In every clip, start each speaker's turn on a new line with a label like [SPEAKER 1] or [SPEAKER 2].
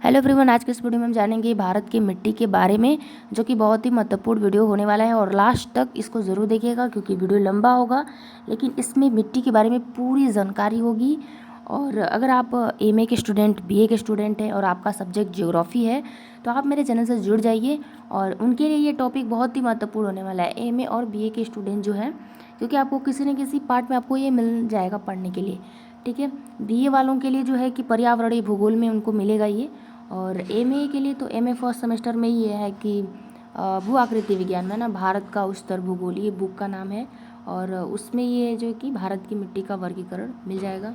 [SPEAKER 1] Hello everyone, आज के इस वीडियो में हम जानेंगे भारत की मिट्टी के बारे में, जो कि बहुत ही महत्वपूर्ण वीडियो होने वाला है। और लास्ट तक इसको ज़रूर देखिएगा क्योंकि वीडियो लंबा होगा, लेकिन इसमें मिट्टी के बारे में पूरी जानकारी होगी। और अगर आप एमए के स्टूडेंट, बीए के स्टूडेंट हैं और आपका सब्जेक्ट ज्योग्राफी है तो आप मेरे चैनल से जुड़ जाइए। और उनके लिए ये टॉपिक बहुत ही महत्वपूर्ण होने वाला है, एमए और बीए के स्टूडेंट जो हैं, क्योंकि आपको किसी न किसी पार्ट में आपको ये मिल जाएगा पढ़ने के लिए। ठीक है, बीए वालों के लिए जो है कि पर्यावरणीय भूगोल में उनको मिलेगा ये। और एमए के लिए तो एमए फर्स्ट सेमेस्टर में ये है कि भू आकृति विज्ञान में ना, भारत का उच्चतर भूगोल, ये बुक का नाम है। और उसमें ये जो कि भारत की मिट्टी का वर्गीकरण मिल जाएगा।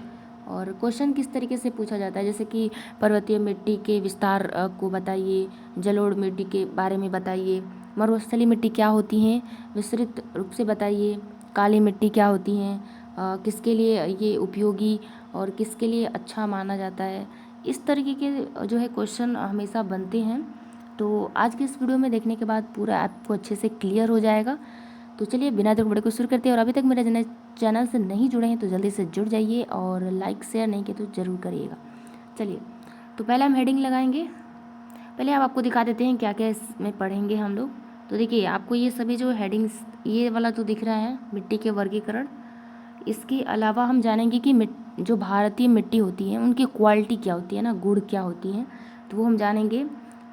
[SPEAKER 1] और क्वेश्चन किस तरीके से पूछा जाता है, जैसे कि पर्वतीय मिट्टी के विस्तार को बताइए, जलोढ़ मिट्टी के बारे में बताइए, मरुस्थलीय मिट्टी क्या होती हैं विस्तृत रूप से बताइए, काली मिट्टी क्या होती हैं, किसके लिए ये उपयोगी और किसके लिए अच्छा माना जाता है। इस तरीके के जो है क्वेश्चन हमेशा बनते हैं। तो आज के इस वीडियो में देखने के बाद पूरा आपको अच्छे से क्लियर हो जाएगा। तो चलिए बिना देर वीडियो को शुरू करते हैं। और अभी तक मेरे चैनल से नहीं जुड़े हैं तो जल्दी से जुड़ जाइए और लाइक शेयर नहीं किए तो ज़रूर करिएगा। चलिए, तो पहले हम हेडिंग लगाएंगे। पहले हम आपको दिखा देते हैं क्या क्या इसमें पढ़ेंगे हम लोग। तो देखिए, आपको ये सभी जो हेडिंग्स, ये वाला जो दिख रहा है मिट्टी के वर्गीकरण, इसके अलावा हम जानेंगे कि जो भारतीय मिट्टी होती है उनकी क्वालिटी क्या होती है ना, गुण क्या होती हैं, तो वो हम जानेंगे।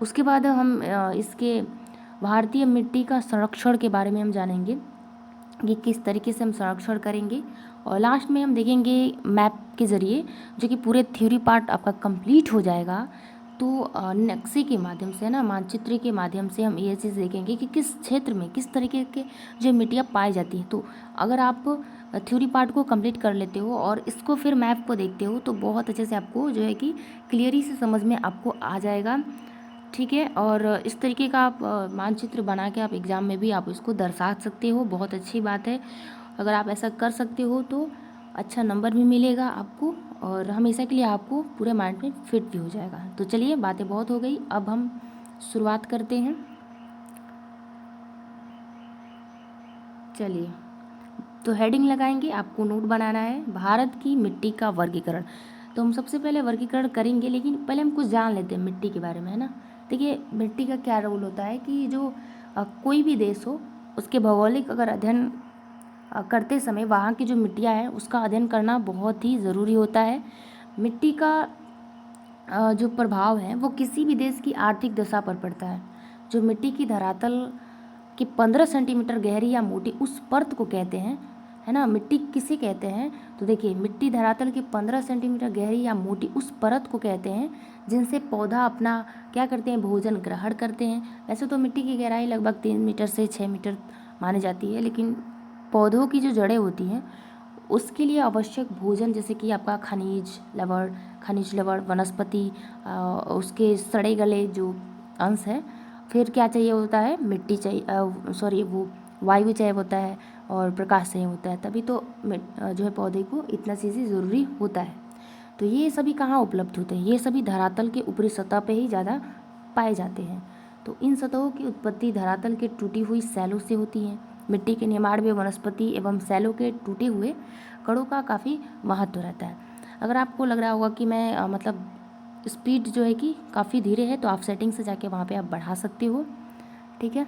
[SPEAKER 1] उसके बाद हम इसके भारतीय मिट्टी का संरक्षण के बारे में हम जानेंगे कि किस तरीके से हम संरक्षण करेंगे। और लास्ट में हम देखेंगे मैप के ज़रिए, जो कि पूरे थ्योरी पार्ट आपका कंप्लीट हो जाएगा। तो नक्शे के माध्यम से ना, मानचित्र के माध्यम से हम ये चीज़ देखेंगे कि किस क्षेत्र में किस तरीके के जो मिट्टियाँ पाई जाती हैं। तो अगर आप थ्योरी पार्ट को कंप्लीट कर लेते हो और इसको फिर मैप को देखते हो तो बहुत अच्छे से आपको जो है कि क्लियरी से समझ में आपको आ जाएगा। ठीक है, और इस तरीके का आप मानचित्र बना के आप एग्ज़ाम में भी आप इसको दर्शा सकते हो। बहुत अच्छी बात है, अगर आप ऐसा कर सकते हो तो अच्छा नंबर भी मिलेगा आपको और हमेशा के लिए आपको पूरे माइंड में फिट भी हो जाएगा। तो चलिए, बातें बहुत हो गई, अब हम शुरुआत करते हैं। चलिए, तो हेडिंग लगाएंगे, आपको नोट बनाना है भारत की मिट्टी का वर्गीकरण। तो हम सबसे पहले वर्गीकरण करेंगे, लेकिन पहले हम कुछ जान लेते हैं मिट्टी के बारे में, है ना। देखिए, मिट्टी का क्या रोल होता है कि जो कोई भी देश हो, उसके भौगोलिक अगर अध्ययन करते समय वहाँ की जो मिट्टियाँ हैं उसका अध्ययन करना बहुत ही ज़रूरी होता है। मिट्टी का जो प्रभाव है वो किसी भी देश की आर्थिक दशा पर पड़ता है। जो मिट्टी की धरातल की 15 सेंटीमीटर गहरी या मोटी उस परत को कहते हैं, है ना। मिट्टी किसे कहते हैं, तो देखिए, मिट्टी धरातल की 15 सेंटीमीटर गहरी या मोटी उस परत को कहते हैं जिनसे पौधा अपना क्या करते हैं, भोजन ग्रहण करते हैं। वैसे तो मिट्टी की गहराई लगभग 3 मीटर से 6 मीटर मानी जाती है, लेकिन पौधों की जो जड़ें होती हैं उसके लिए आवश्यक भोजन, जैसे कि आपका खनिज लवण, वनस्पति, उसके सड़े गले जो अंश है, फिर क्या चाहिए होता है, मिट्टी चाहिए, वो वायु चाहिए होता है और प्रकाश चाहिए होता है, तभी तो जो है पौधे को इतना चीज़ें ज़रूरी होता है। तो ये सभी कहाँ उपलब्ध होते हैं, ये सभी धरातल के ऊपरी सतह पे ही ज़्यादा पाए जाते हैं। तो इन सतहों की उत्पत्ति धरातल के टूटी हुई सैलों से होती है। मिट्टी के निर्माण में वनस्पति एवं सैलों के टूटे हुए कणों का काफ़ी महत्व रहता है। अगर आपको लग रहा होगा कि मैं मतलब स्पीड जो है कि काफ़ी धीरे है, तो आप सेटिंग से जाके वहाँ पे आप बढ़ा सकते हो। ठीक है,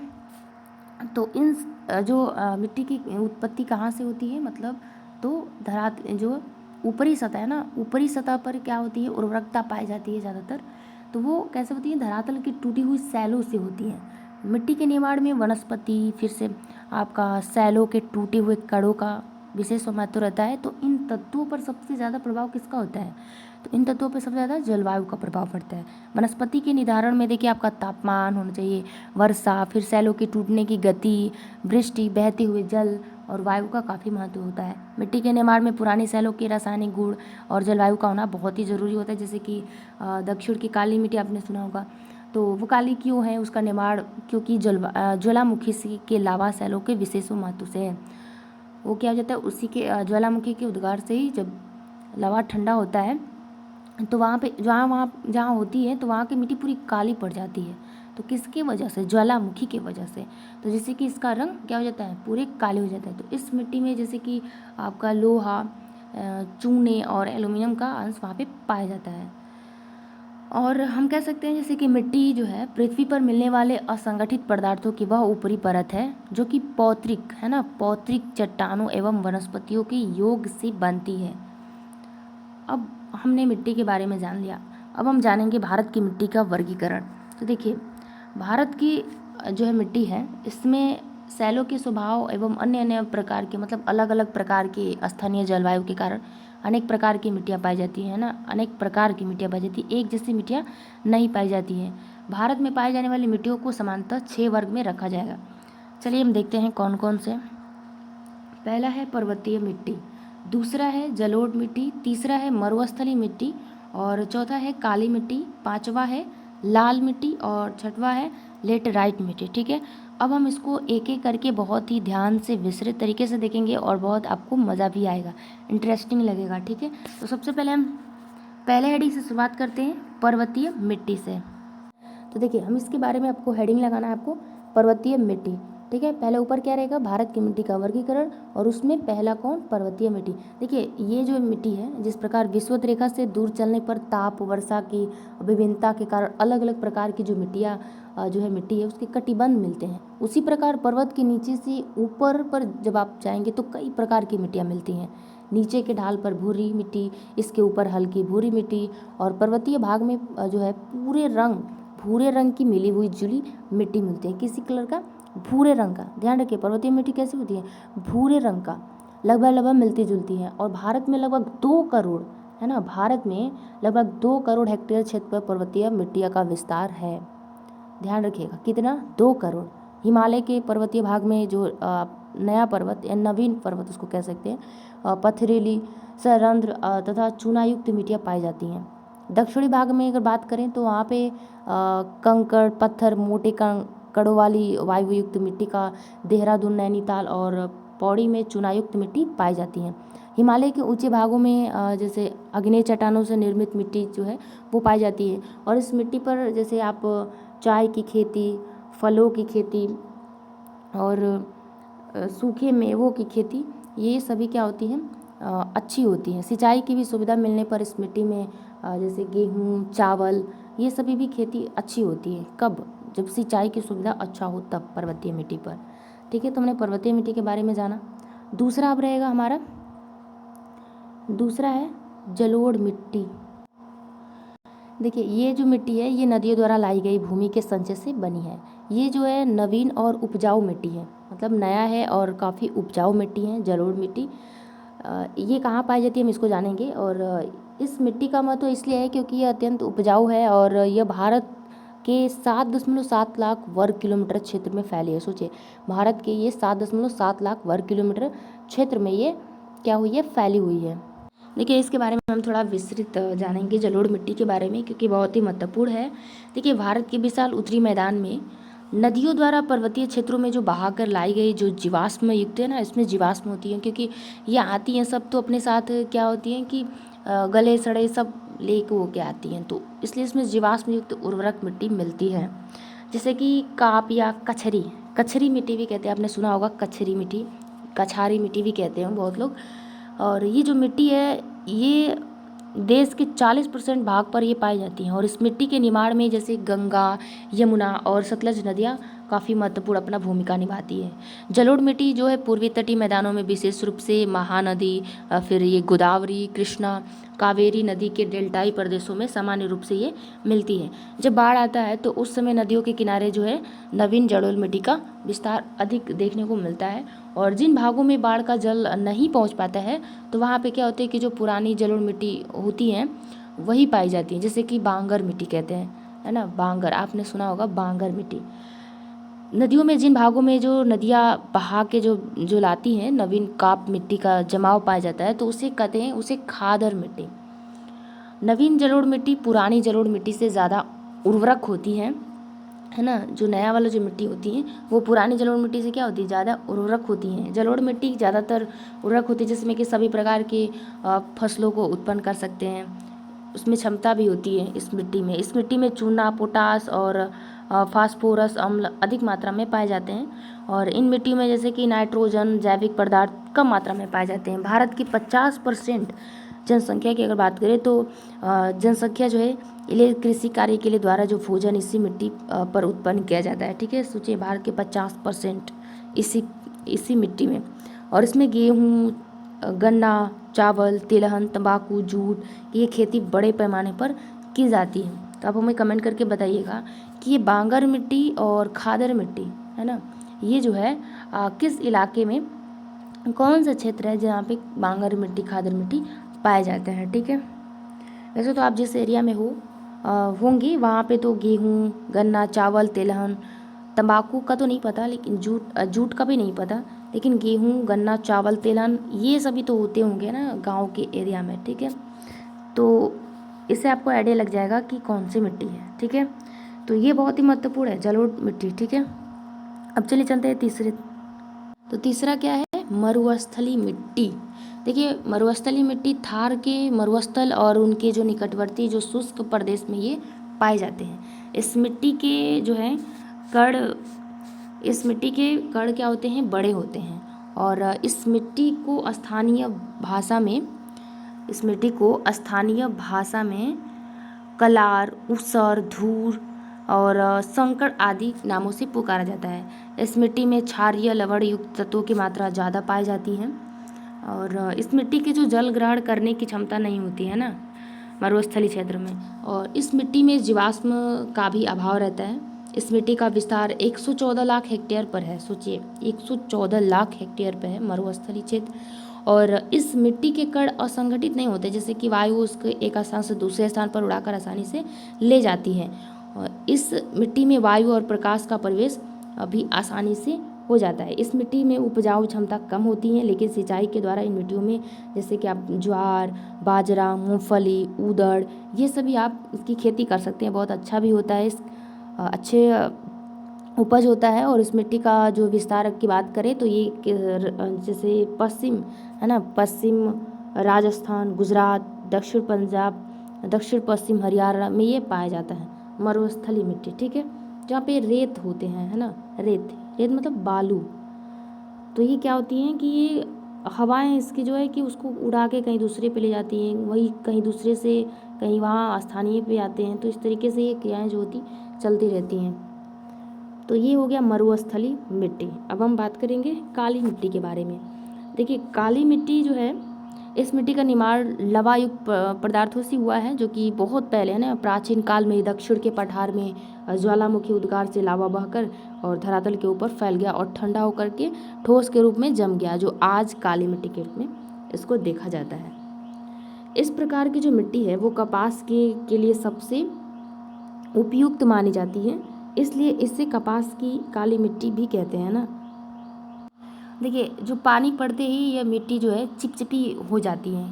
[SPEAKER 1] तो इन जो मिट्टी की उत्पत्ति कहाँ से होती है, मतलब तो जो ऊपरी सतह है ना, ऊपरी सतह पर क्या होती है, उर्वरकता पाई जाती है ज़्यादातर। तो वो कैसे होती है, धरातल की टूटी हुई सैलों से होती है। मिट्टी के निर्माण में वनस्पति, फिर से आपका सैलों के टूटे हुए कणों का विशेष महत्व रहता है। तो इन तत्वों पर सबसे ज़्यादा प्रभाव किसका होता है, तो इन तत्वों पर सबसे ज़्यादा जलवायु का प्रभाव पड़ता है। वनस्पति के निर्धारण में देखिए, आपका तापमान होना चाहिए, वर्षा, फिर सैलों के टूटने की गति, वृष्टि, बहते हुए जल और वायु का काफ़ी महत्व होता है। मिट्टी के निर्माण में पुरानी सैलों के रासायनिक गुण और जलवायु का होना बहुत ही ज़रूरी होता है। जैसे कि दक्षिण की काली मिट्टी आपने सुना होगा, तो वो काली क्यों है, उसका निर्माण क्योंकि ज्वालामुखी के लावा सैलों के विशेष महत्व से है। वो क्या हो जाता है, उसी के ज्वालामुखी के उद्गार से ही जब लावा ठंडा होता है तो वहाँ पे जहाँ होती है तो वहाँ की मिट्टी पूरी काली पड़ जाती है। तो किसकी वजह से, ज्वालामुखी की वजह से। तो जैसे कि इसका रंग क्या हो जाता है, पूरे काले हो जाता है। तो इस मिट्टी में जैसे कि आपका लोहा, चूने और एल्युमिनियम का अंश वहाँ पे पाया जाता है। और हम कह सकते हैं जैसे कि मिट्टी जो है पृथ्वी पर मिलने वाले असंगठित पदार्थों की वह ऊपरी परत है जो कि पौत्रिक है ना, पौत्रिक चट्टानों एवं वनस्पतियों के योग से बनती है। अब हमने मिट्टी के बारे में जान लिया, अब हम जानेंगे भारत की मिट्टी का वर्गीकरण। तो देखिए भारत की जो है मिट्टी है इसमें सैलों के स्वभाव एवं अन्य अन्य प्रकार के मतलब अलग अलग प्रकार के स्थानीय जलवायु के कारण अनेक प्रकार की मिट्टियाँ पाई जाती हैं ना, अनेक प्रकार की मिट्टियाँ पाई जाती हैं, एक जैसी मिट्टियाँ नहीं पाई जाती हैं। भारत में पाई जाने वाली मिट्टियों को सामान्यतः 6 वर्ग में रखा जाएगा। चलिए हम देखते हैं कौन कौन से। पहला है पर्वतीय मिट्टी, दूसरा है जलोढ़ मिट्टी, तीसरा है मरुस्थलीय मिट्टी और चौथा है काली मिट्टी, पांचवा है लाल मिट्टी और छठवा है लेटराइट मिट्टी। ठीक है, अब हम इसको एक एक करके बहुत ही ध्यान से विस्तृत तरीके से देखेंगे और बहुत आपको मज़ा भी आएगा, इंटरेस्टिंग लगेगा। ठीक है, तो सबसे पहले हम पहले हेडिंग से शुरुआत करते हैं, पर्वतीय मिट्टी से। तो देखिए हम इसके बारे में आपको हेडिंग लगाना है, आपको पर्वतीय मिट्टी। ठीक है, पहले ऊपर क्या रहेगा, भारत की मिट्टी का वर्गीकरण, और उसमें पहला कौन, पर्वतीय मिट्टी। देखिए ये जो मिट्टी है जिस प्रकार विषुवत रेखा से दूर चलने पर ताप वर्षा की विभिन्नता के कारण अलग अलग प्रकार की जो मिट्टियाँ जो है मिट्टी है उसके कटिबंध मिलते हैं, उसी प्रकार पर्वत के नीचे से ऊपर पर जब आप जाएंगे तो कई प्रकार की मिट्टियाँ मिलती हैं। नीचे के ढाल पर भूरी मिट्टी, इसके ऊपर हल्की भूरी मिट्टी, और पर्वतीय भाग में जो है भूरे रंग की मिली हुई जुली मिट्टी मिलती है। किसी कलर का, भूरे रंग का। ध्यान रखिए पर्वतीय मिट्टी कैसी होती है, भूरे रंग का, लगभग मिलती जुलती है। और भारत में लगभग 2 करोड़ है ना, भारत में लगभग 2 करोड़ हेक्टेयर क्षेत्र पर पर्वतीय मिट्टिया का विस्तार है। ध्यान रखिएगा कितना, 2 करोड़। हिमालय के पर्वतीय भाग में जो नया पर्वत या नवीन पर्वत उसको कह सकते हैं, पथरीली सरंध्र तथा चूनायुक्त मिट्टियाँ पाई जाती हैं। दक्षिणी भाग में अगर बात करें तो वहाँ पे कंकड़ पत्थर मोटे कणों वाली वायुयुक्त मिट्टी का देहरादून नैनीताल और पौड़ी में चूनायुक्त मिट्टी पाई जाती हैं। हिमालय के ऊंचे भागों में जैसे आग्नेय चट्टानों से निर्मित मिट्टी जो है वो पाई जाती है, और इस मिट्टी पर जैसे आप चाय की खेती, फलों की खेती और सूखे मेवों की खेती, ये सभी क्या होती हैं, अच्छी होती हैं। सिंचाई की भी सुविधा मिलने पर इस मिट्टी में जैसे गेहूँ चावल ये सभी भी खेती अच्छी होती है। कब, जब सिंचाई की सुविधा अच्छा हो तब पर्वतीय मिट्टी पर। ठीक है, तो हमने पर्वतीय मिट्टी के बारे में जाना। दूसरा अब रहेगा हमारा, दूसरा है जलोढ़ मिट्टी। देखिए ये जो मिट्टी है ये नदियों द्वारा लाई गई भूमि के संचय से बनी है। ये जो है नवीन और उपजाऊ मिट्टी है, मतलब नया है और काफ़ी उपजाऊ मिट्टी है जलोढ़ मिट्टी। ये कहाँ पाई जाती है हम इसको जानेंगे। और इस मिट्टी का महत्व इसलिए है क्योंकि ये अत्यंत उपजाऊ है और यह भारत के 7.7 लाख वर्ग किलोमीटर क्षेत्र में फैली है। सोचिए भारत के ये 7.7 लाख वर्ग किलोमीटर क्षेत्र में ये क्या हुई है, फैली हुई है। देखिए इसके बारे में हम थोड़ा विस्तृत जानेंगे जलोढ़ मिट्टी के बारे में क्योंकि बहुत ही महत्वपूर्ण है। देखिए भारत के विशाल उत्तरी मैदान में नदियों द्वारा पर्वतीय क्षेत्रों में जो बहाकर लाई गई जो जीवाश्म युक्त है ना, इसमें जीवाश्म होती हैं क्योंकि ये आती हैं सब तो अपने साथ क्या होती हैं कि गले सड़े सब लेके हो के आती हैं, तो इसलिए इसमें जीवाश्म युक्त उर्वरक मिट्टी मिलती है। जैसे कि काप या कछरी मिट्टी भी कहते हैं, आपने सुना होगा कछरी मिट्टी, कछारी मिट्टी भी कहते हैं बहुत लोग। और ये जो मिट्टी है ये देश के 40% भाग पर ये पाई जाती हैं, और इस मिट्टी के निर्माण में जैसे गंगा यमुना और सतलज नदियाँ काफ़ी महत्वपूर्ण अपना भूमिका निभाती है। जलोढ़ मिट्टी जो है पूर्वी तटीय मैदानों में विशेष रूप से महानदी, फिर ये गोदावरी कृष्णा कावेरी नदी के डेल्टाई प्रदेशों में सामान्य रूप से ये मिलती है। जब बाढ़ आता है तो उस समय नदियों के किनारे जो है नवीन जलोढ़ मिट्टी का विस्तार अधिक देखने को मिलता है, और जिन भागों में बाढ़ का जल नहीं पहुंच पाता है तो वहाँ पे क्या होता है कि जो पुरानी जलोढ़ मिट्टी होती हैं वही पाई जाती हैं, जैसे कि बांगर मिट्टी कहते हैं, है ना, बांगर आपने सुना होगा बांगर मिट्टी। नदियों में जिन भागों में जो नदियाँ बहा के जो लाती हैं नवीन काप मिट्टी का जमाव पाया जाता है तो उसे कहते हैं उसे खादर मिट्टी। नवीन जलोढ़ मिट्टी पुरानी जलोढ़ मिट्टी से ज़्यादा उर्वरक होती है ना, जो नया वाला जो मिट्टी होती है वो पुरानी जलोढ़ मिट्टी से क्या होती है, ज़्यादा उर्वरक होती हैं। जलोढ़ मिट्टी ज़्यादातर उर्वरक होती है जिसमें कि सभी प्रकार के फसलों को उत्पन्न कर सकते हैं, उसमें क्षमता भी होती है इस मिट्टी में। इस मिट्टी में चूना पोटास और फास्फोरस अम्ल अधिक मात्रा में पाए जाते हैं, और इन मिट्टियों में जैसे कि नाइट्रोजन जैविक पदार्थ कम मात्रा में पाए जाते हैं। भारत की 50% जनसंख्या की अगर बात करें तो जनसंख्या जो है इसलिए कृषि कार्य के लिए द्वारा जो भोजन इसी मिट्टी पर उत्पन्न किया जाता है। ठीक है, सोचिए भारत के 50% इसी मिट्टी में, और इसमें गेहूँ, गन्ना, चावल, तिलहन, तंबाकू, जूट, ये खेती बड़े पैमाने पर की जाती है। तो आप हमें कमेंट करके बताइएगा कि ये बांगर मिट्टी और खादर मिट्टी है ना, ये जो है किस इलाके में, कौन सा क्षेत्र है जहाँ पे बांगर मिट्टी, खादर मिट्टी पाए जाते हैं। ठीक है, वैसे तो आप जिस एरिया में होंगे वहाँ पे तो गेहूँ, गन्ना, चावल, तिलहन, तंबाकू का तो नहीं पता, लेकिन जूट का भी नहीं पता, लेकिन गेहूँ, गन्ना, चावल, तिलहन ये सभी तो होते होंगे ना गांव के एरिया में। ठीक है, तो इससे आपको आइडिया लग जाएगा कि कौन सी मिट्टी है। ठीक है, तो ये बहुत ही महत्वपूर्ण है, जलोढ़ मिट्टी। ठीक है, अब चलिए चलते हैं तीसरे। तो तीसरा क्या है, मरुस्थली मिट्टी। देखिए, मरुस्थली मिट्टी थार के मरुस्थल और उनके जो निकटवर्ती जो शुष्क प्रदेश में ये पाए जाते हैं। इस मिट्टी के जो है कण क्या होते हैं, बड़े होते हैं, और इस मिट्टी को स्थानीय भाषा में कलार, ऊसर, धूर और संकड़ आदि नामों से पुकारा जाता है। इस मिट्टी में क्षारीय लवण युक्त तत्वों की मात्रा ज़्यादा पाई जाती है, और इस मिट्टी की जो जल ग्रहण करने की क्षमता नहीं होती है ना मरुस्थली क्षेत्र में, और इस मिट्टी में जीवाश्म का भी अभाव रहता है। इस मिट्टी का विस्तार 114 लाख हेक्टेयर पर है। सोचिए, 114 लाख हेक्टेयर पर है मरुस्थली क्षेत्र, और इस मिट्टी के कण असंगठित नहीं होते, जैसे कि वायु उसके एक स्थान से दूसरे स्थान पर उड़ाकर आसानी से ले जाती है। और इस मिट्टी में वायु और प्रकाश का प्रवेश भी आसानी से हो जाता है। इस मिट्टी में उपजाऊ क्षमता कम होती है, लेकिन सिंचाई के द्वारा इन मिट्टियों में जैसे कि आप ज्वार, बाजरा, मूंगफली, उड़द, ये सभी आप इसकी खेती कर सकते हैं। बहुत अच्छा भी होता है, अच्छे उपज होता है। और इस मिट्टी का जो विस्तार की बात करें तो ये जैसे पश्चिम है ना, पश्चिम राजस्थान, गुजरात, दक्षिण पंजाब, दक्षिण पश्चिम हरियाणा में ये पाया जाता है मरुस्थली मिट्टी। ठीक है, जहाँ पे रेत होते हैं, है ना, रेत मतलब बालू। तो ये क्या होती हैं कि ये हवाएं इसकी जो है कि उसको उड़ा के कहीं दूसरे पे ले जाती हैं, वही कहीं दूसरे से कहीं वहाँ स्थानीय पे आते हैं। तो इस तरीके से ये क्रियाएँ जो होती चलती रहती हैं। तो ये हो गया मरुस्थली मिट्टी। अब हम बात करेंगे काली मिट्टी के बारे में। देखिए, काली मिट्टी जो है, इस मिट्टी का निर्माण लवायुक्त पदार्थों से हुआ है, जो कि बहुत पहले है ना, प्राचीन काल में दक्षिण के पठार में ज्वालामुखी उद्गार से लावा बहकर और धरातल के ऊपर फैल गया और ठंडा होकर के ठोस के रूप में जम गया, जो आज काली मिट्टी के रूप में इसको देखा जाता है। इस प्रकार की जो मिट्टी है वो कपास के लिए सबसे उपयुक्त मानी जाती है, इसलिए इसे कपास की काली मिट्टी भी कहते हैं ना। देखिए, जो पानी पड़ते ही यह मिट्टी जो है चिपचिपी हो जाती है,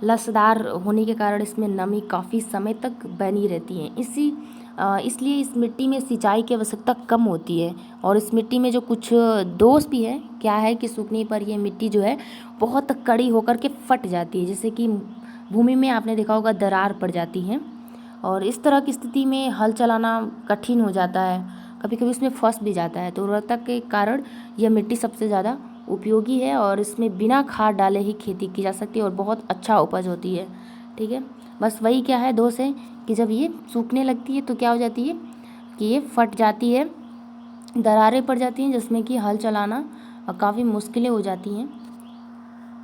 [SPEAKER 1] लसदार होने के कारण इसमें नमी काफ़ी समय तक बनी रहती है। इसलिए इस मिट्टी में सिंचाई की आवश्यकता कम होती है। और इस मिट्टी में जो कुछ दोष भी है, क्या है कि सूखने पर यह मिट्टी जो है बहुत कड़ी होकर के फट जाती है, जैसे कि भूमि में आपने देखा होगा दरार पड़ जाती है, और इस तरह की स्थिति में हल चलाना कठिन हो जाता है, कभी कभी उसमें फंस भी जाता है। तो उर्वरता के कारण यह मिट्टी सबसे ज़्यादा उपयोगी है, और इसमें बिना खाद डाले ही खेती की जा सकती है और बहुत अच्छा उपज होती है। ठीक है, बस वही क्या है, दोष है कि जब ये सूखने लगती है तो क्या हो जाती है कि ये फट जाती है, दरारें पड़ जाती हैं, जिसमें कि हल चलाना काफ़ी मुश्किलें हो जाती हैं।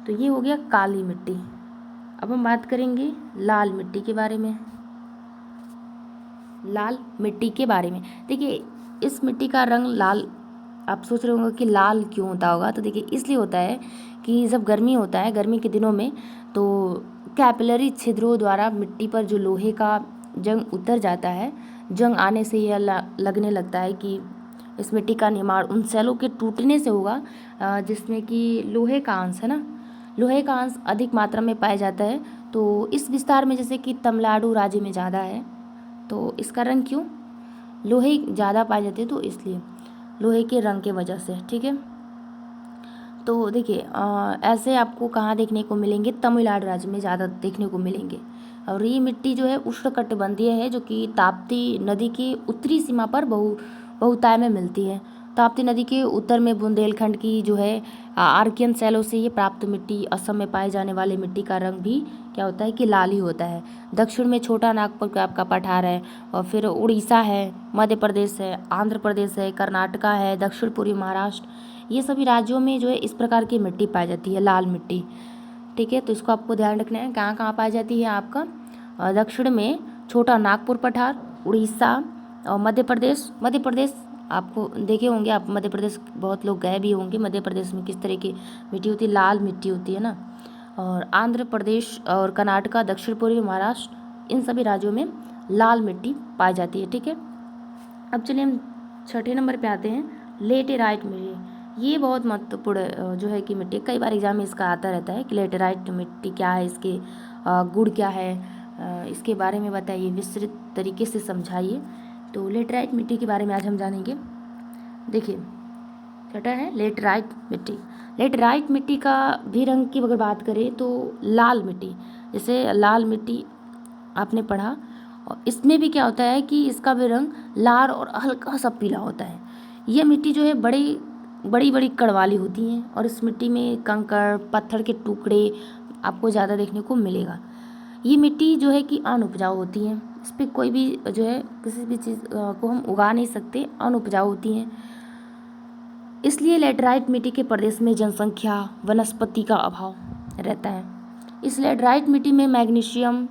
[SPEAKER 1] तो ये हो गया काली मिट्टी। अब हम बात करेंगे लाल मिट्टी के बारे में। लाल मिट्टी के बारे में, देखिए, इस मिट्टी का रंग लाल, आप सोच रहे होंगे कि लाल क्यों होता होगा। तो देखिए, इसलिए होता है कि जब गर्मी होता है, गर्मी के दिनों में, तो कैपिलरी छिद्रों द्वारा मिट्टी पर जो लोहे का जंग उतर जाता है, जंग आने से यह लगने लगता है कि इस मिट्टी का निर्माण उन सेलों के टूटने से होगा जिसमें कि लोहे का अंश है ना, लोहे का अंश अधिक मात्रा में पाया जाता है। तो इस विस्तार में जैसे कि तमिलनाडु राज्य में ज़्यादा है, तो इसका रंग क्यों, लोहे ज़्यादा पाए जाते हैं, तो इसलिए लोहे के रंग के वजह से। ठीक है, तो देखिए ऐसे आपको कहाँ देखने को मिलेंगे, तमिलनाडु राज्य में ज़्यादा देखने को मिलेंगे। और ये मिट्टी जो है उष्णकटिबंधीय है, जो कि ताप्ती नदी की उत्तरी सीमा पर बहुतायत में मिलती है। ताप्ती नदी के उत्तर में बुंदेलखंड की जो है आर्कियन शैलों से ये प्राप्त मिट्टी। असम में पाए जाने वाले मिट्टी का रंग भी क्या होता है कि लाल ही होता है। दक्षिण में छोटा नागपुर का आपका पठार है, और फिर उड़ीसा है, मध्य प्रदेश है, आंध्र प्रदेश है, कर्नाटका है, दक्षिण पूर्वी महाराष्ट्र, ये सभी राज्यों में जो है इस प्रकार की मिट्टी पाई जाती है, लाल मिट्टी। ठीक है, तो इसको आपको ध्यान रखना है। कहाँ कहाँ पाई जाती है आपका दक्षिण में छोटा नागपुर पठार, उड़ीसा और मध्य प्रदेश आपको देखे होंगे आप, मध्य प्रदेश बहुत लोग गए भी होंगे। मध्य प्रदेश में किस तरह की मिट्टी होती है, लाल मिट्टी होती है ना। और आंध्र प्रदेश और कर्नाटका, दक्षिण पूर्वी महाराष्ट्र, इन सभी राज्यों में लाल मिट्टी पाई जाती है। ठीक है, अब चलिए हम छठे नंबर पे आते हैं, लेटेराइट मिट्टी। ये बहुत महत्वपूर्ण जो है कि मिट्टी, कई बार एग्जाम में इसका आता रहता है कि लेटेराइट मिट्टी क्या है, इसके गुण क्या है, इसके बारे में बताइए, विस्तृत तरीके से समझाइए। तो लेटेराइट मिट्टी के बारे में आज हम जानेंगे। देखिए छठा है लेटेराइट मिट्टी। लेटेराइट मिट्टी का भी रंग की अगर बात करें तो लाल मिट्टी, जैसे लाल मिट्टी आपने पढ़ा, और इसमें भी क्या होता है कि इसका भी रंग लाल और हल्का सा पीला होता है। यह मिट्टी जो है बड़ी बड़ी कण वाली होती हैं, और इस मिट्टी में कंकड़ पत्थर के टुकड़े आपको ज़्यादा देखने को मिलेगा। ये मिट्टी जो है कि अनउपजाऊ होती है, इस पर कोई भी जो है किसी भी चीज़ को हम उगा नहीं सकते, अनउपजाऊ होती हैं। इसलिए लेटेराइट मिट्टी के प्रदेश में जनसंख्या वनस्पति का अभाव रहता है। इस लेटेराइट मिट्टी में मैग्नीशियम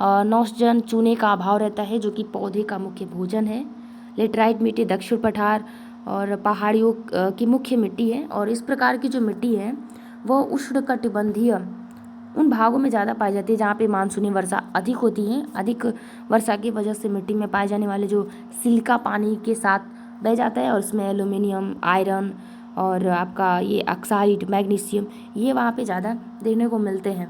[SPEAKER 1] नाइट्रोजन चूने का अभाव रहता है, जो कि पौधे का मुख्य भोजन है। लेटेराइट मिट्टी दक्षिण पठार और पहाड़ियों की मुख्य मिट्टी है, और इस प्रकार की जो मिट्टी है वो उष्णकटिबंधीय उन भागों में ज़्यादा पाई जाती है जहाँ पे मानसूनी वर्षा अधिक होती है। अधिक वर्षा की वजह से मिट्टी में पाए जाने वाले जो सिलिका पानी के साथ बह जाता है, और इसमें एल्यूमिनियम, आयरन और आपका ये ऑक्साइड, मैग्नीशियम, ये वहाँ पे ज़्यादा देखने को मिलते हैं।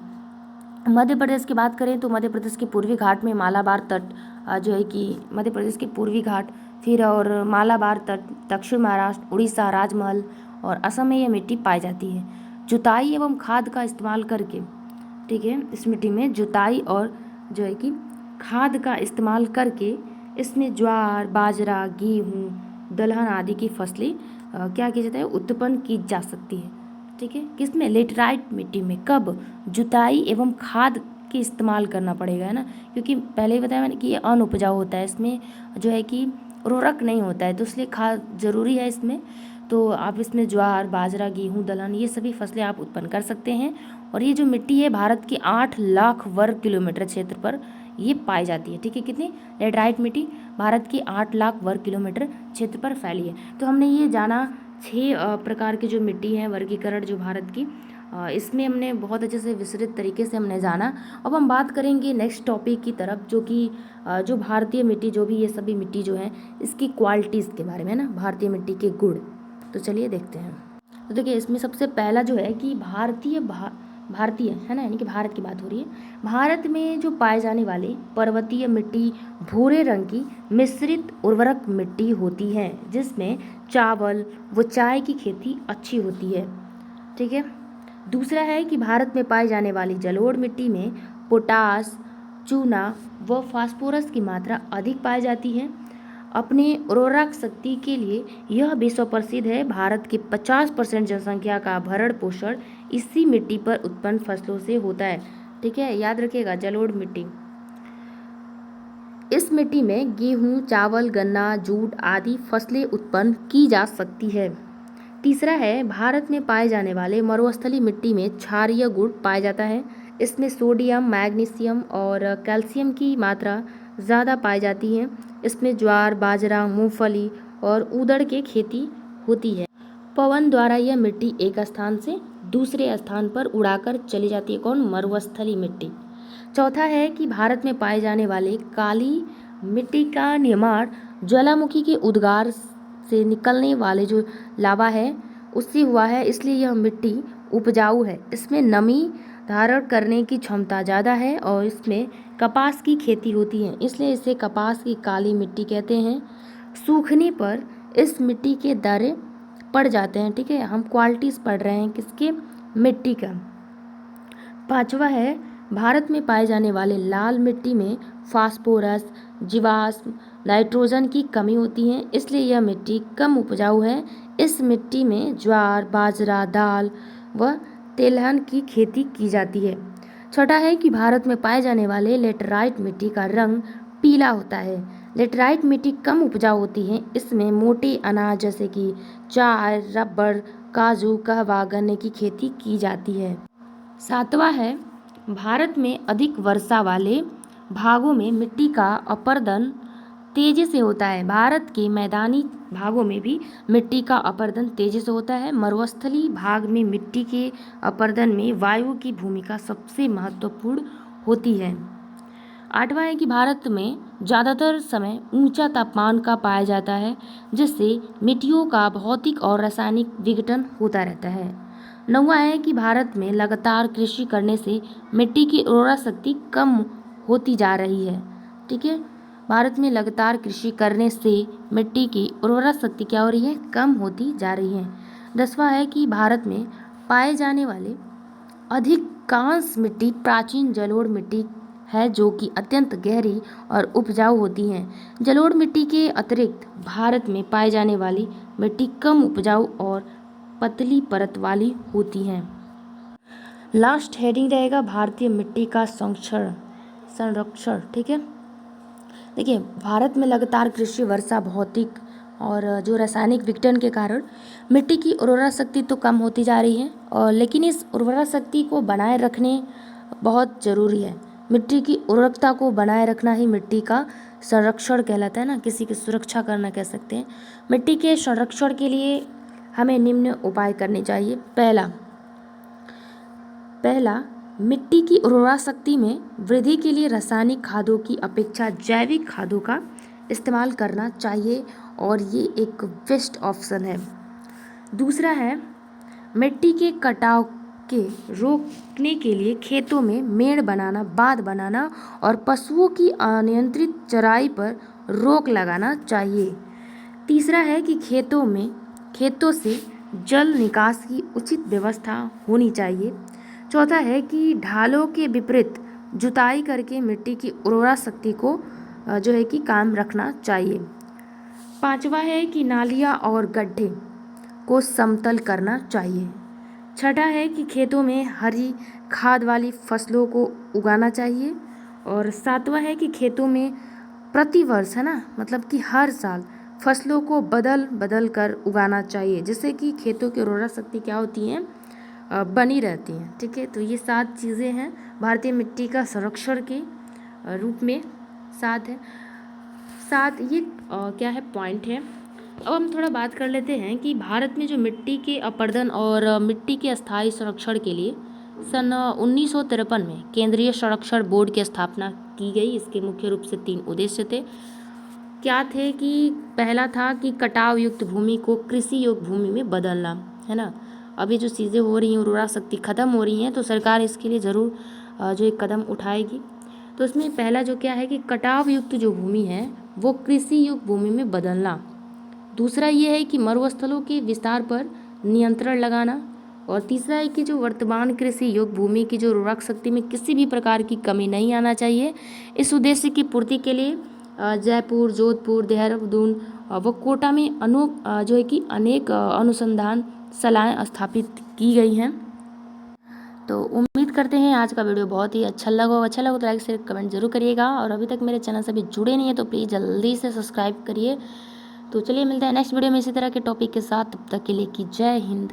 [SPEAKER 1] मध्य प्रदेश की बात करें तो मध्य प्रदेश के पूर्वी घाट में मालाबार तट जो है कि मध्य प्रदेश के पूर्वी घाट, फिर और मालाबार तट, दक्षिण महाराष्ट्र, उड़ीसा, राजमहल और असम में यह मिट्टी पाई जाती है। जुताई एवं खाद का इस्तेमाल करके, ठीक है, इस मिट्टी में जुताई और जो है कि खाद का इस्तेमाल करके इसमें ज्वार, बाजरा, गेहूँ, दलहन आदि की फसलें क्या किया जाता है, उत्पन्न की जा सकती है। ठीक है, किसमें, लेटेराइट मिट्टी में। कब, जुताई एवं खाद के इस्तेमाल करना पड़ेगा, है ना, क्योंकि पहले ही बताया मैंने कि ये अनउपजाऊ होता है, इसमें जो है कि उर्वरक नहीं होता है, तो इसलिए खाद जरूरी है इसमें। तो आप इसमें ज्वार, बाजरा, गेहूँ, दलहन, ये सभी फसलें आप उत्पन्न कर सकते हैं। और ये जो मिट्टी है भारत के 8 लाख वर्ग किलोमीटर क्षेत्र पर ये पाई जाती है। ठीक है, कितनी, लेटेराइट मिट्टी भारत के 8 लाख वर्ग किलोमीटर क्षेत्र पर फैली है। तो हमने ये जाना 6 प्रकार की जो मिट्टी है, वर्गीकरण जो भारत की, इसमें हमने बहुत अच्छे से विस्तृत तरीके से हमने जाना। अब हम बात करेंगे नेक्स्ट टॉपिक की तरफ, जो कि जो भारतीय मिट्टी, जो भी ये सभी मिट्टी जो है इसकी क्वालिटीज़ के बारे में, ना, भारतीय मिट्टी के गुण। तो चलिए देखते हैं। तो देखिए इसमें सबसे पहला जो है कि भारतीय है ना, यानी कि भारत की बात हो रही है। भारत में जो पाए जाने वाले पर्वतीय मिट्टी भूरे रंग की मिश्रित उर्वरक मिट्टी होती है, जिसमें चावल व चाय की खेती अच्छी होती है। ठीक है, दूसरा है कि भारत में पाई जाने वाली जलोढ़ मिट्टी में पोटास, चूना व फास्फोरस की मात्रा अधिक पाई जाती है। अपनी उर्वरक शक्ति के लिए यह विश्व प्रसिद्ध है। भारत के 50% जनसंख्या का भरण पोषण इसी मिट्टी पर उत्पन्न फसलों से होता है। ठीक है, याद रखिएगा, जलोढ़ मिट्टी। इस मिट्टी में गेहूं, चावल, गन्ना, जूट आदि फसलें उत्पन्न की जा सकती है। तीसरा है, भारत में पाए जाने वाले मरुस्थलीय मिट्टी में क्षारीय गुण पाया जाता है। इसमें सोडियम, मैग्नीशियम और कैल्शियम की मात्रा ज़्यादा पाई जाती है। इसमें ज्वार, बाजरा, मूंगफली और उड़द की खेती होती है। पवन द्वारा यह मिट्टी एक स्थान से दूसरे स्थान पर उड़ाकर चली जाती है। कौन, मरुस्थलीय मिट्टी। चौथा है कि भारत में पाए जाने वाले काली मिट्टी का निर्माण ज्वालामुखी के उद्गार से निकलने वाले जो लावा है उससे हुआ है, इसलिए यह मिट्टी उपजाऊ है। इसमें नमी धारण करने की क्षमता ज़्यादा है और इसमें कपास की खेती होती है, इसलिए इसे कपास की काली मिट्टी कहते हैं। सूखने पर इस मिट्टी के दर्रे पड़ जाते हैं। ठीक है, हम क्वालिटीज़ पढ़ रहे हैं किसके, मिट्टी का। पांचवा है, भारत में पाए जाने वाले लाल मिट्टी में फास्फोरस, जीवाश्म नाइट्रोजन की कमी होती है, इसलिए यह मिट्टी कम उपजाऊ है। इस मिट्टी में ज्वार, बाजरा, दाल व तिलहन की खेती की जाती है। छठा है कि भारत में पाए जाने वाले लेटराइट मिट्टी का रंग पीला होता है। लेटराइट मिट्टी कम उपजाऊ होती है, इसमें मोटे अनाज जैसे कि चाय, रबर, काजू, कहवा, गन्ने की खेती की जाती है। सातवां है, भारत में अधिक वर्षा वाले भागों में मिट्टी का अपरदन तेजी से होता है। भारत के मैदानी भागों में भी मिट्टी का अपरदन तेजी से होता है। मरुस्थलीय भाग में मिट्टी के अपरदन में वायु की भूमिका सबसे महत्वपूर्ण होती है। आठवां है कि भारत में ज़्यादातर समय ऊंचा तापमान का पाया जाता है, जिससे मिट्टियों का भौतिक और रासायनिक विघटन होता रहता है। नौवां है कि भारत में लगातार कृषि करने से मिट्टी की उर्वरा शक्ति कम होती जा रही है। ठीक है, भारत में लगातार कृषि करने से मिट्टी की उर्वरा शक्ति क्या हो रही है, कम होती जा रही है। 10वां है कि भारत में पाए जाने वाले अधिकांश मिट्टी प्राचीन जलोढ़ मिट्टी है, जो कि अत्यंत गहरी और उपजाऊ होती हैं। जलोढ़ मिट्टी के अतिरिक्त भारत में पाए जाने वाली मिट्टी कम उपजाऊ और पतली परत वाली होती हैं। लास्ट हेडिंग रहेगा भारतीय मिट्टी का संरक्षण। ठीक है, देखिए, भारत में लगातार कृषि, वर्षा, भौतिक और जो रासायनिक विघटन के कारण मिट्टी की उर्वरा शक्ति तो कम होती जा रही है, और लेकिन इस उर्वरा शक्ति को बनाए रखने बहुत ज़रूरी है। मिट्टी की उर्वरकता को बनाए रखना ही मिट्टी का संरक्षण कहलाता है ना, किसी की सुरक्षा करना कह सकते हैं। मिट्टी के संरक्षण के लिए हमें निम्न उपाय करने चाहिए। पहला, मिट्टी की उर्वरा शक्ति में वृद्धि के लिए रासायनिक खादों की अपेक्षा जैविक खादों का इस्तेमाल करना चाहिए, और ये एक बेस्ट ऑप्शन है। दूसरा है, मिट्टी के कटाव के रोकने के लिए खेतों में मेड़ बनाना, बांध बनाना और पशुओं की अनियंत्रित चराई पर रोक लगाना चाहिए। तीसरा है कि खेतों से जल निकास की उचित व्यवस्था होनी चाहिए। चौथा है कि ढालों के विपरीत जुताई करके मिट्टी की उर्वरा शक्ति को जो है कि कायम रखना चाहिए। पांचवा है कि नालियाँ और गड्ढे को समतल करना चाहिए। छठा है कि खेतों में हरी खाद वाली फसलों को उगाना चाहिए। और सातवां है कि खेतों में प्रतिवर्ष, है ना, मतलब कि हर साल फसलों को बदल कर उगाना चाहिए, जिससे कि खेतों की उर्वरा शक्ति क्या होती है, बनी रहती हैं। ठीक है, तो ये 7 चीज़ें हैं भारतीय मिट्टी का संरक्षण के रूप में। 7 है, 7 ये क्या है, पॉइंट है। अब हम थोड़ा बात कर लेते हैं कि भारत में जो मिट्टी के अपरदन और मिट्टी के अस्थायी संरक्षण के लिए सन 1953 में केंद्रीय संरक्षण बोर्ड की स्थापना की गई। इसके मुख्य रूप से 3 उद्देश्य थे। क्या थे कि पहला था कि कटाव युक्त भूमि को कृषि योग्य भूमि में बदलना, है ना। अभी जो चीज़ें हो रही हैं, उर्वरा शक्ति खत्म हो रही हैं, तो सरकार इसके लिए ज़रूर जो एक कदम उठाएगी। तो इसमें पहला जो क्या है कि कटाव युक्त जो भूमि है वो कृषि योग्य भूमि में बदलना। दूसरा ये है कि मरुस्थलों के विस्तार पर नियंत्रण लगाना। और तीसरा है कि जो वर्तमान कृषि योग्य भूमि की जो उर्वरक शक्ति में किसी भी प्रकार की कमी नहीं आना चाहिए। इस उद्देश्य की पूर्ति के लिए जयपुर, जोधपुर, देहरादून व कोटा में जो है कि अनेक अनुसंधानशालाएं स्थापित की गई हैं। तो उम्मीद करते हैं आज का वीडियो बहुत ही अच्छा लगा तो लाइक शेयर कमेंट जरूर करिएगा, और अभी तक मेरे चैनल से भी जुड़े नहीं है तो प्लीज़ जल्दी से सब्सक्राइब करिए। तो चलिए मिलते हैं नेक्स्ट वीडियो में इसी तरह के टॉपिक के साथ। तब तक के लिए कि जय हिंद।